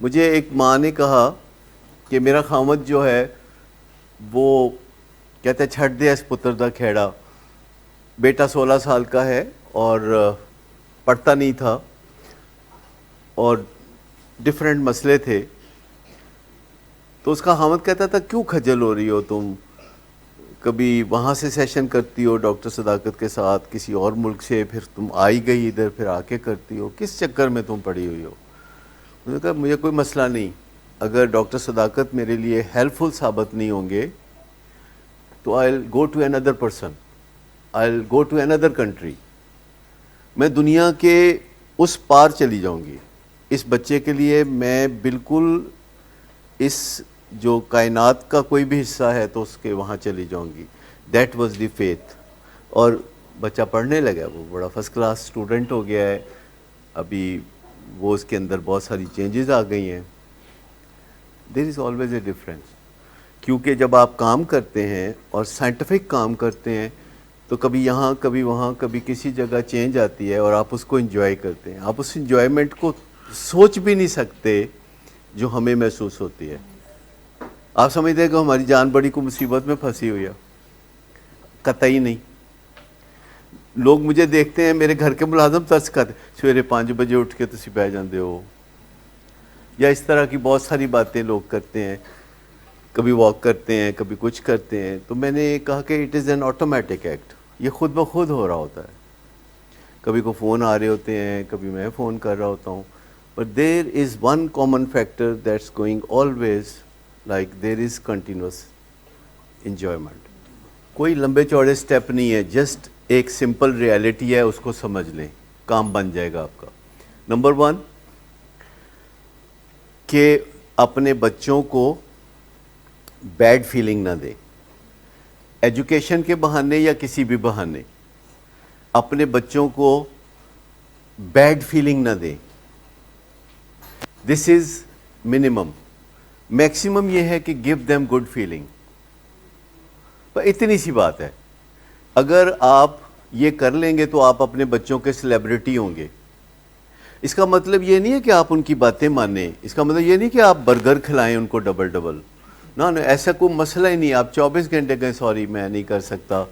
مجھے ایک ماں نے کہا کہ میرا خامد جو ہے وہ کہتے چھٹ دیا اس پتر دا کھیڑا. بیٹا 16 سال کا ہے اور پڑھتا نہیں تھا اور ڈفرینٹ مسئلے تھے. تو اس کا خامد کہتا تھا کیوں کھجل ہو رہی ہو تم, کبھی وہاں سے سیشن کرتی ہو ڈاکٹر صداقت کے ساتھ کسی اور ملک سے, پھر تم آئی گئی ادھر, پھر آ کے کرتی ہو, کس چکر میں تم پڑی ہوئی ہو. میں نے کہا مجھے کوئی مسئلہ نہیں, اگر ڈاکٹر صداقت میرے لیے ہیلپ فل ثابت نہیں ہوں گے تو I will go to another person, I will go to another country. میں دنیا کے اس پار چلی جاؤں گی. اس بچے کے لیے میں بالکل اس جو کائنات کا کوئی بھی حصہ ہے تو اس کے وہاں چلی جاؤں گی. That was the faith. اور بچہ پڑھنے لگا, وہ بڑا فرسٹ کلاس اسٹوڈنٹ ہو گیا ہے. ابھی وہ اس کے اندر بہت ساری چینجز آ گئی ہیں. دیر از آلویز اے ڈفرینس, کیونکہ جب آپ کام کرتے ہیں اور سائنٹیفک کام کرتے ہیں تو کبھی یہاں کبھی وہاں کبھی کسی جگہ چینج آتی ہے اور آپ اس کو انجوائے کرتے ہیں. آپ اس انجوائمنٹ کو سوچ بھی نہیں سکتے جو ہمیں محسوس ہوتی ہے. آپ سمجھتے ہیں کہ ہماری جان بڑی کو مصیبت میں پھنسی ہوئی ہے, قطعی نہیں. لوگ مجھے دیکھتے ہیں, میرے گھر کے ملازم ترس کھاتے, سویرے 5 بجے اٹھ کے تسی بہ جاندے ہو, یا اس طرح کی بہت ساری باتیں لوگ کرتے ہیں. کبھی واک کرتے ہیں, کبھی کچھ کرتے ہیں. تو میں نے کہا کہ it is an automatic act, یہ خود بخود ہو رہا ہوتا ہے. کبھی کو فون آ رہے ہوتے ہیں, کبھی میں فون کر رہا ہوتا ہوں. But there is one common factor that's going always, like there is continuous enjoyment. کوئی لمبے چوڑے سٹیپ نہیں ہے, جسٹ ایک سمپل ریالٹی ہے, اس کو سمجھ لیں, کام بن جائے گا آپ کا. نمبر 1 کہ اپنے بچوں کو بیڈ فیلنگ نہ دیں. ایجوکیشن کے بہانے یا کسی بھی بہانے اپنے بچوں کو بیڈ فیلنگ نہ دیں. دس از منیمم. میکسیمم یہ ہے کہ گیو دیم گڈ فیلنگ. پر اتنی سی بات ہے, اگر آپ یہ کر لیں گے تو آپ اپنے بچوں کے سیلیبریٹی ہوں گے. اس کا مطلب یہ نہیں ہے کہ آپ ان کی باتیں مانیں, اس کا مطلب یہ نہیں کہ آپ برگر کھلائیں ان کو ڈبل ڈبل. نہ ایسا کوئی مسئلہ ہی نہیں. آپ 24 گھنٹے کہیں سوری میں نہیں کر سکتا,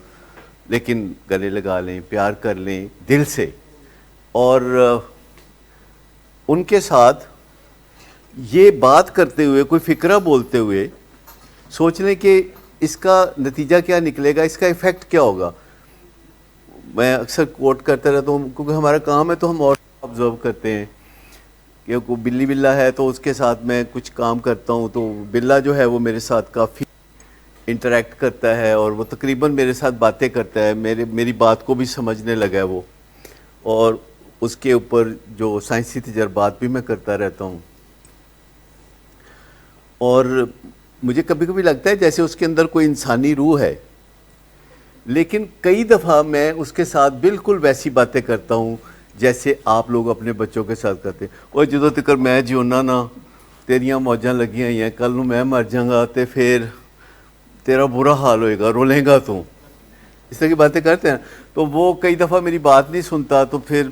لیکن گلے لگا لیں, پیار کر لیں دل سے, اور ان کے ساتھ یہ بات کرتے ہوئے, کوئی فکرہ بولتے ہوئے سوچ لیں کہ اس کا نتیجہ کیا نکلے گا, اس کا ایفیکٹ کیا ہوگا. میں اکثر کوٹ کرتا رہتا ہوں, کیونکہ ہمارا کام ہے تو ہم اور آبزرو کرتے ہیں کہ کوئی بلی بلا ہے تو اس کے ساتھ میں کچھ کام کرتا ہوں, تو بلا جو ہے وہ میرے ساتھ کافی انٹریکٹ کرتا ہے اور وہ تقریباً میرے ساتھ باتیں کرتا ہے, میری بات کو بھی سمجھنے لگا ہے وہ, اور اس کے اوپر جو سائنسی تجربات بھی میں کرتا رہتا ہوں. اور مجھے کبھی کبھی لگتا ہے جیسے اس کے اندر کوئی انسانی روح ہے, لیکن کئی دفعہ میں اس کے ساتھ بالکل ویسی باتیں کرتا ہوں جیسے آپ لوگ اپنے بچوں کے ساتھ کرتے ہیں. اور جدوں تک میں جیونا نا تیریاں موجاں لگی ہوئی ہیں, کل نوں میں مر جاؤں گا تو پھر تیرا برا حال ہوئے گا, رولیں گا تو, اس طرح کی باتیں کرتے ہیں. تو وہ کئی دفعہ میری بات نہیں سنتا, تو پھر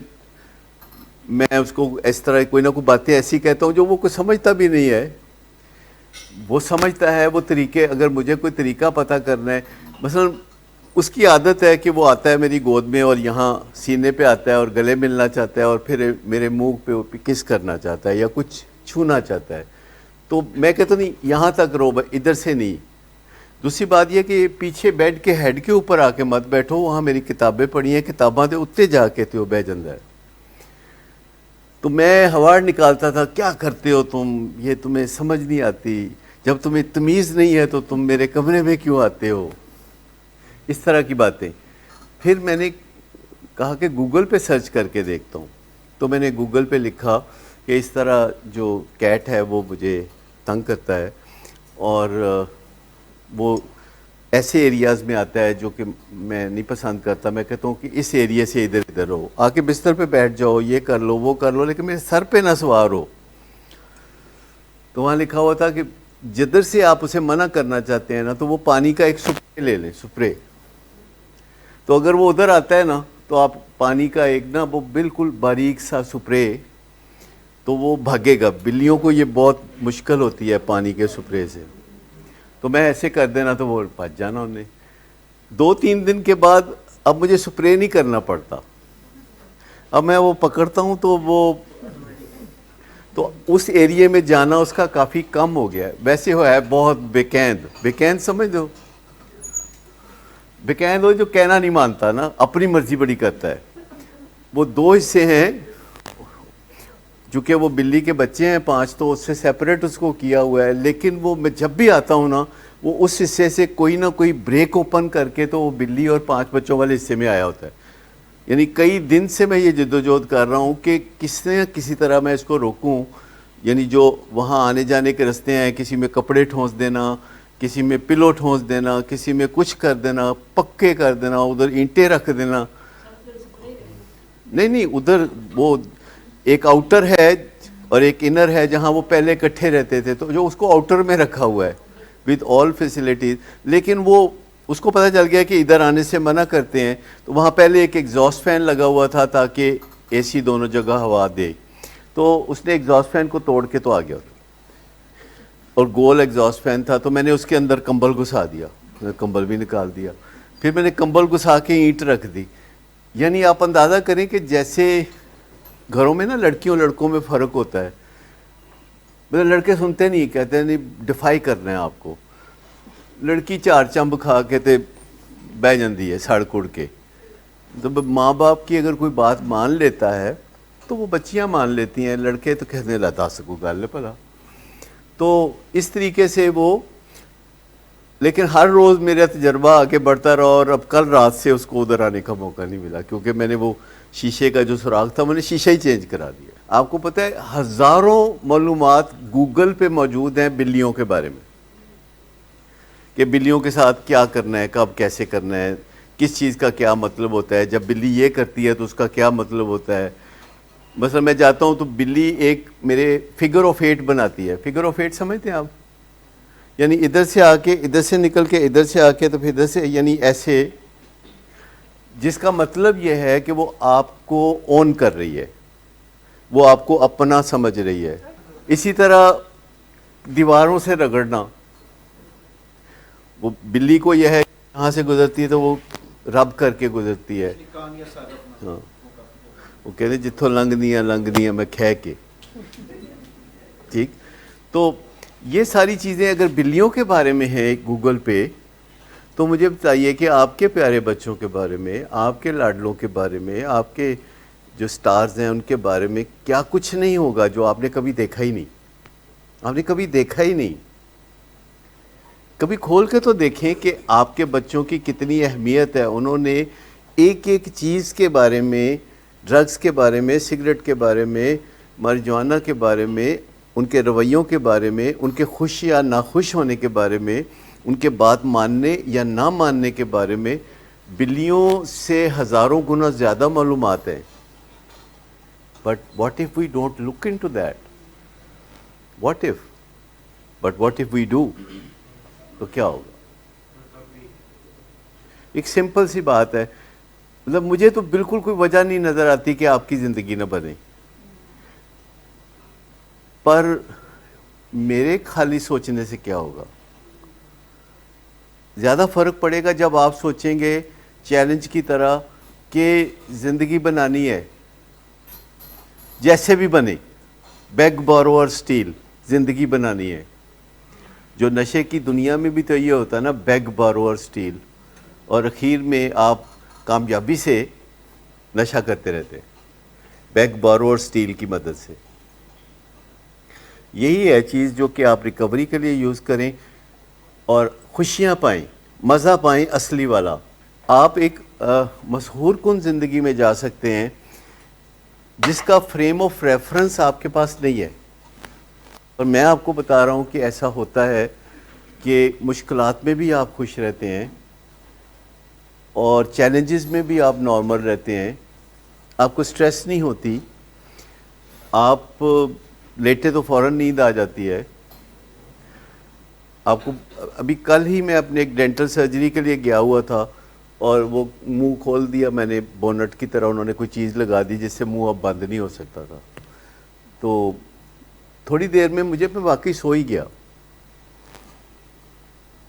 میں اس کو اس طرح کوئی نہ کوئی باتیں ایسی کہتا ہوں جو وہ کوئی سمجھتا بھی نہیں ہے. وہ سمجھتا ہے وہ طریقے, اگر مجھے کوئی طریقہ پتہ کرنا ہے, مثلا اس کی عادت ہے کہ وہ آتا ہے میری گود میں اور یہاں سینے پہ آتا ہے اور گلے ملنا چاہتا ہے اور پھر میرے منہ پہ کس کرنا چاہتا ہے یا کچھ چھونا چاہتا ہے. تو میں کہتا نہیں یہاں تک رو, ادھر سے نہیں. دوسری بات یہ کہ پیچھے بیڈ کے ہیڈ کے اوپر آ کے مت بیٹھو, وہاں میری کتابیں پڑھی ہیں, کتاباں دے اتنے جا کے تے بہ جاندہ ہے. تو میں ہوار نکالتا تھا, کیا کرتے ہو تم, یہ تمہیں سمجھ نہیں آتی, جب تمہیں تمیز نہیں ہے تو تم میرے کمرے میں کیوں آتے ہو, اس طرح کی باتیں. پھر میں نے کہا کہ گوگل پہ سرچ کر کے دیکھتا ہوں. تو میں نے گوگل پہ لکھا کہ اس طرح جو کیٹ ہے وہ مجھے تنگ کرتا ہے اور وہ ایسے ایریاز میں آتا ہے جو کہ میں نہیں پسند کرتا. میں کہتا ہوں کہ اس ایریے سے ادھر ادھر ہو, آ کے بستر پہ بیٹھ جاؤ, یہ کر لو وہ کر لو, لیکن میرے سر پہ نہ سوار ہو. تو وہاں لکھا ہوا تھا کہ جدھر سے آپ اسے منع کرنا چاہتے ہیں نا, تو وہ پانی کا ایک سپرے لے لیں, سپرے. تو اگر وہ ادھر آتا ہے نا تو آپ پانی کا ایک نا وہ بالکل باریک سا سپرے تو وہ بھاگے گا. بلیوں کو یہ بہت مشکل ہوتی ہے پانی کے سپرے سے, تو میں ایسے کر دینا تو وہ بھاگ جانا انہیں. 2-3 دن کے بعد اب مجھے سپرے نہیں کرنا پڑتا, اب میں وہ پکڑتا ہوں تو اس ایریے میں جانا اس کا کافی کم ہو گیا ہے. ویسے وہ ہے بہت بیکیند سمجھ دو, بیکیند ہو جو کہنا نہیں مانتا نا, اپنی مرضی بڑی کرتا ہے. وہ 2 حصے ہیں, چونکہ وہ بلی کے بچے ہیں 5 تو اس سے سیپریٹ اس کو کیا ہوا ہے, لیکن وہ میں جب بھی آتا ہوں نا وہ اس حصے سے کوئی نہ کوئی بریک اوپن کر کے تو وہ بلی اور 5 بچوں والے حصے میں آیا ہوتا ہے. یعنی کئی دن سے میں یہ جدوجہد کر رہا ہوں کہ کسی طرح میں اس کو روکوں. یعنی جو وہاں آنے جانے کے رستے ہیں, کسی میں کپڑے ٹھونس دینا, کسی میں پلو ٹھونس دینا, کسی میں کچھ کر دینا, پکے کر دینا, ادھر اینٹیں رکھ دینا. نہیں ادھر وہ ایک آؤٹر ہے اور ایک انر ہے جہاں وہ پہلے اکٹھے رہتے تھے, تو جو اس کو آؤٹر میں رکھا ہوا ہے وتھ آل فیسلٹیز. لیکن وہ اس کو پتہ چل گیا کہ ادھر آنے سے منع کرتے ہیں, تو وہاں پہلے ایک ایگزاسٹ فین لگا ہوا تھا تاکہ اے سی دونوں جگہ ہوا دے, تو اس نے ایگزاسٹ فین کو توڑ کے تو آ گیا, اور گول ایگزاسٹ فین تھا. تو میں نے اس کے اندر کمبل گھسا دیا, کمبل بھی نکال دیا, پھر میں نے کمبل گھسا کے اینٹ رکھ دی. یعنی آپ اندازہ کریں کہ جیسے گھروں میں نا لڑکیوں لڑکوں میں فرق ہوتا ہے. مطلب لڑکے سنتے نہیں, کہتے ہیں نہیں ڈیفائی کر رہے ہیں آپ کو. لڑکی 4 چمب کھا کے تے بہ جاندی ہے سڑ کڑ کے. تو ماں باپ کی اگر کوئی بات مان لیتا ہے تو وہ بچیاں مان لیتی ہیں, لڑکے تو کہتے ہیں لا دس کو گل ہے بھلا. تو اس طریقے سے وہ, لیکن ہر روز میرا تجربہ آگے بڑھتا رہا, اور اب کل رات سے اس کو ادھر آنے کا موقع نہیں ملا, کیونکہ میں نے وہ شیشے کا جو سراخ تھا میں نے شیشہ ہی چینج کرا دیا. آپ کو پتہ ہے ہزاروں معلومات گوگل پہ موجود ہیں بلیوں کے بارے میں, کہ بلیوں کے ساتھ کیا کرنا ہے, کب کیسے کرنا ہے, کس چیز کا کیا مطلب ہوتا ہے, جب بلی یہ کرتی ہے تو اس کا کیا مطلب ہوتا ہے. مثلا میں جاتا ہوں تو بلی ایک میرے فگر آف 8 بناتی ہے. فگر آف 8 سمجھتے ہیں آپ؟ یعنی ادھر سے آ کے, ادھر سے نکل کے, ادھر سے آ کے, تو پھر ادھر سے, یعنی ایسے, جس کا مطلب یہ ہے کہ وہ آپ کو اون کر رہی ہے, وہ آپ کو اپنا سمجھ رہی ہے. اسی طرح دیواروں سے رگڑنا, وہ بلی کو یہ ہے یہاں سے گزرتی ہے تو وہ رب کر کے گزرتی ہے. ہاں, وہ کہتے ہیں جتھوں لنگ دیاں میں کھہ کے. ٹھیک, تو یہ ساری چیزیں اگر بلیوں کے بارے میں ہیں گوگل پہ, تو مجھے بتائیے کہ آپ کے پیارے بچوں کے بارے میں, آپ کے لاڈلوں کے بارے میں, آپ کے جو سٹارز ہیں ان کے بارے میں کیا کچھ نہیں ہوگا جو آپ نے کبھی دیکھا ہی نہیں. آپ نے کبھی دیکھا ہی نہیں. کبھی کھول کے تو دیکھیں کہ آپ کے بچوں کی کتنی اہمیت ہے. انہوں نے ایک ایک چیز کے بارے میں, ڈرگز کے بارے میں, سگریٹ کے بارے میں, marijuana کے بارے میں, ان کے رویوں کے بارے میں, ان کے خوش یا ناخوش ہونے کے بارے میں, ان کے بات ماننے یا نہ ماننے کے بارے میں بلیوں سے ہزاروں گنا زیادہ معلومات ہیں. But what if we don't look into that? What if? But what if we do? تو کیا ہوگا؟ ایک سمپل سی بات ہے. مطلب مجھے تو بالکل کوئی وجہ نہیں نظر آتی کہ آپ کی زندگی نہ بنے, پر میرے خالی سوچنے سے کیا ہوگا؟ زیادہ فرق پڑے گا جب آپ سوچیں گے چیلنج کی طرح کہ زندگی بنانی ہے جیسے بھی بنے, بیگ بورو اور اسٹیل, زندگی بنانی ہے. جو نشے کی دنیا میں بھی تو یہ ہوتا ہے نا, بیگ بورو اور اسٹیل, اور اخیر میں آپ کامیابی سے نشہ کرتے رہتے ہیں بیگ بورو اور اسٹیل کی مدد سے. یہی ہے چیز جو کہ آپ ریکوری کے لیے یوز کریں اور خوشیاں پائیں, مزہ پائیں اصلی والا. آپ ایک مسحور کن زندگی میں جا سکتے ہیں جس کا فریم آف ریفرنس آپ کے پاس نہیں ہے. اور میں آپ کو بتا رہا ہوں کہ ایسا ہوتا ہے کہ مشکلات میں بھی آپ خوش رہتے ہیں اور چیلنجز میں بھی آپ نارمل رہتے ہیں. آپ کو سٹریس نہیں ہوتی, آپ لیٹے تو فوراً نیند آ جاتی ہے. آپ کو ابھی کل ہی میں اپنے ایک ڈینٹل سرجری کے لیے گیا ہوا تھا, اور وہ منہ کھول دیا میں نے بونٹ کی طرح, انہوں نے کوئی چیز لگا دی جس سے منہ اب بند نہیں ہو سکتا تھا. تو تھوڑی دیر میں مجھے میں واقعی سو ہی گیا،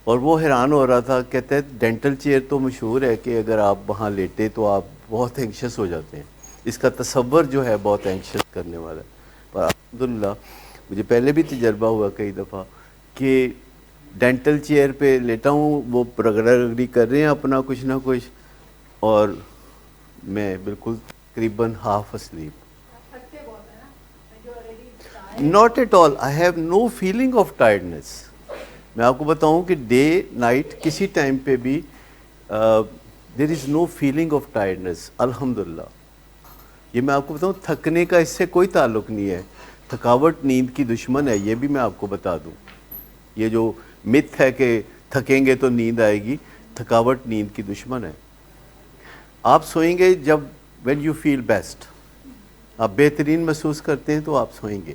اور وہ حیران ہو رہا تھا. کہتے ہیں ڈینٹل چیئر تو مشہور ہے کہ اگر آپ وہاں لیٹے تو آپ بہت اینکشس ہو جاتے ہیں، اس کا تصور جو ہے بہت اینکشس کرنے والا ہے. پر الحمدللہ مجھے پہلے بھی تجربہ ہوا کئی دفعہ کہ ڈینٹل چیئر پہ لیٹا ہوں، وہ رگڑا رگڑی کر رہے ہیں اپنا کچھ نہ کچھ، اور میں بالکل تقریباً half asleep. Not at all, I have no feeling of tiredness. میں آپ کو بتاؤں کہ ڈے نائٹ کسی ٹائم پہ بھی دیر از نو فیلنگ آف ٹائرڈنیس الحمدللہ. یہ میں آپ کو بتاؤں تھکنے کا اس سے کوئی تعلق نہیں ہے. تھکاوٹ نیند کی دشمن ہے، یہ بھی میں آپ کو بتا دوں. یہ جو متھ ہے کہ تھکیں گے تو نیند آئے گی، تھکاوٹ نیند کی دشمن ہے. آپ سوئیں گے جب وین یو فیل بیسٹ، آپ بہترین محسوس کرتے ہیں تو آپ سوئیں گے.